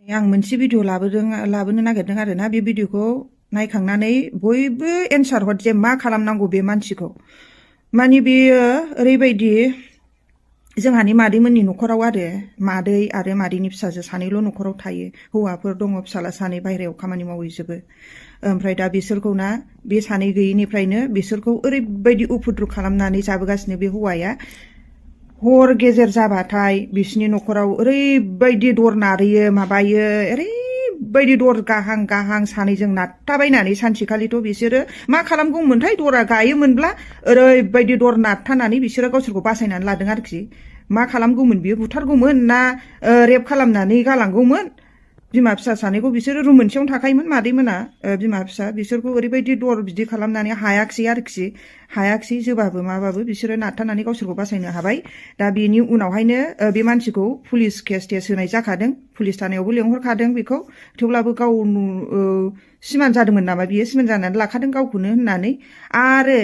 आं मोनसे भिडिअ लाबोनो नागिरदों आरोना बे भिडिअखौ नायखांनानै बयबो एन्सार हर जे मा खालामनांगौ बे मानसिखौ माने बेयो ओरैबायदि जोंहानि मादैमोननि न'खराव आरो मादै आरो मादैनि फिसाजो सानैल' न'खराव थायो हौवाफोर दङ फिसाला सानै बाहेरायाव खामानि मावहैजोबो ओमफ्राय दा बिसोरखौना बे सानै गैयिनिफ्रायनो बिसोरखौ ओरैबायदि उफुद्रुग खालामनानै जाबोगासिनो बे हौवाया हर गेजेर जाबाथाय बिसिनि न'खराव ओरैबायदि दर नारैयो माबायो ओरैबायदि दर गाहां सानैजों नारथाबायनानै सानसेखालिथ' बिसोरो मा खालामगौमोनथाय दरा गायोमोनब्ला ओरैबायदि दर नारथानानै बिसोरो गावसोरखौ बासायनानै लादों आरोखि मा खालामगौमोन बियो बुथारगौमोन ना रेप खालामनानै गालांगौमोन बिमा फिसा सानैखौ बिसोरो रुम मोनसेयावनो थाखायोमोन मादैमोना बिमा फिसा बिसोरखौ ओरैबायदि दर बिदि खालामनानै हायाखिसै जोबाबो माबाबो बिसोरो नारथानानै गावसोरखौ बासायनो हाबाय दा बेनि उनावहायनो बे मानसिखौ पुलिस केस होनाय जाखादों पुलिस थानायावबो लेंहरखादों बेखौ थेवब्लाबो गाव सिमान जादोंमोन नामा बियो सिमान जानानै लाखादों गावखौनो होननानै आरो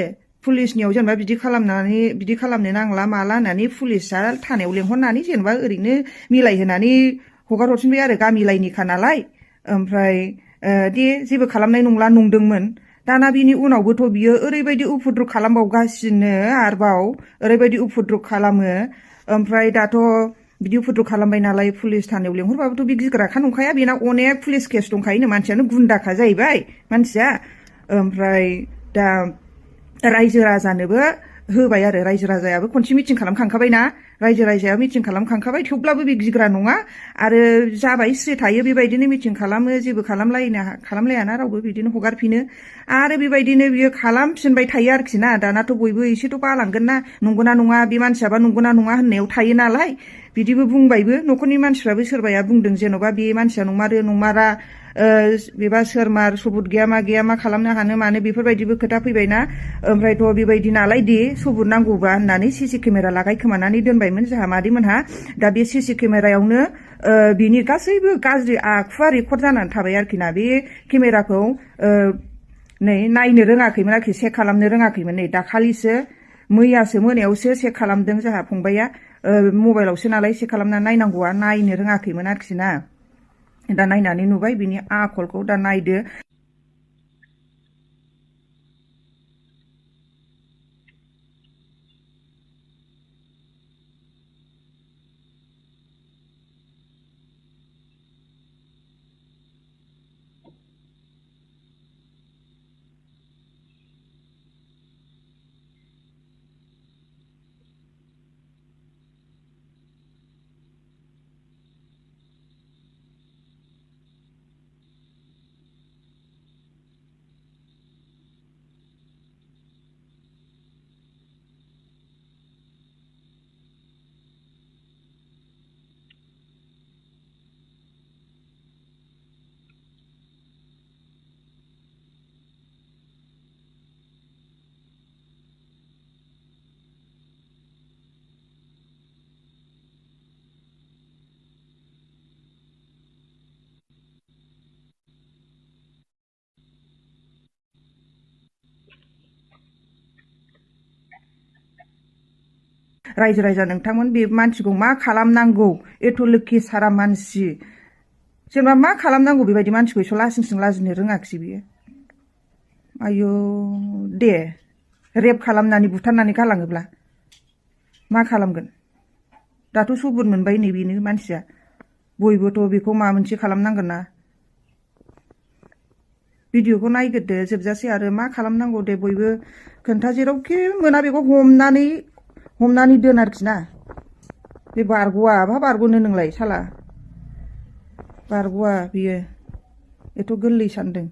पुलिसनियाव जेनेबा बिदि खालामनो नांला माला होननानै पुलिसा थानायाव लेंहरनानै जेनेबा ओरैनो मिलायहोनानै हगार हरफिनबाय आरो गामि लाइनिखा नालाय ओमफ्राय दे जेबो खालामनाय नंला नंदोंमोन दाना बिनि उनावबोथ' बियो ओरैबायदि उफुद्रुग खालामबावगासिनो आरोबाव ओरैबायदि उफुद्रुग खालामो ओमफ्राय दाथ' बिदि उफुद्रुग खालामबाय नालाय पुलिस थानायाव लेंहरबाबोथ' बे गिग्राखा नंखाया बेना अनेक पुलिस केस दंखायोनो मानसियानो गुन्दाखा जाहैबाय मानसिया ओमफ्राय दा रायजो राजानोबो होबाय आरो रायजो राजायाबो खनसे मिटिं खालामखांखाबायना रायजो राजाया मिटिं खालामखांखाबाय थेवब्लाबो बे गिग्रा नङा आरो जाबाय स्रि थायो बेबायदिनो मिटिं खालामो जेबो खालामलायाना रावबो बिदिनो हगारफिनो आरो बेबायदिनो बियो खालामफिनबाय थायो आरोखि ना दानाथ' बयबो एसेथ' बालांगोन ना नंगौना नङा बे मानसियाबा नंगौना नङा होननायाव थायो नालाय बिदिबो बुंबायबो न'खरनि मानसिफ्राबो सोरबाया बुंदों जेन'बा बे मानसिया नंमारा बेबा सोरमार सबुत गैया मा खालामनो हानो मानो बेफोरबायदिबो खोथा फैबायना ओमफ्रायथ' बेबायदि नालाय दे सबुत नांगौबा होननानै सिसि केमेरा लागायखोमानानै दोनबायमोन जोंहा मादैमोनहा दा बे सिसि केमेरायावनो बिनि गासैबो गाज्रि आखुवा रेकर्ड जानानै थाबाय आरोखि ना बे केमेराखौ नायनो रोङाखैमोन आरोखि चेक खालामनो रोङाखैमोन नै दाखालिसो मैयासो मोनायावसो चेक खालामदों जोंहा फंबाया मबाइलावसो नालाय चेक खालामनानै नायनांगौआ नायनो रोङाखैमोन आरोखि ना दा नायनानै नुबाय बिनि आखलखौ दा नायदो रायजो राजा नोंथांमोन बे मानसिखौ मा खालामनांगौ एथ' लोखि सारा मानसि जेनेबा मा खालामनांगौ बेबायदि मानसिखौ एसे लासिंसिं लाजिनो रोङाखिसै बियो आयौ दे रेप खालामनानै बुथारनानै गालाङोब्ला मा खालामगोन दाथ' सबुत मोनबाय नै बेनो मानसिया बयबोथ' बेखौ माबा मोनसे खालामनांगोन ना भिडिअखौ नायग्रोदो जोबजासे आरो मा खालामनांगौ दे बयबो खोन्था जेरावखि मोना बेखौ हमनानै दोन आरोखि ना बे बारग'आ बहा बारग'नो नोंलाय साला बारग'आ बियो एथ' गोरलै सानदों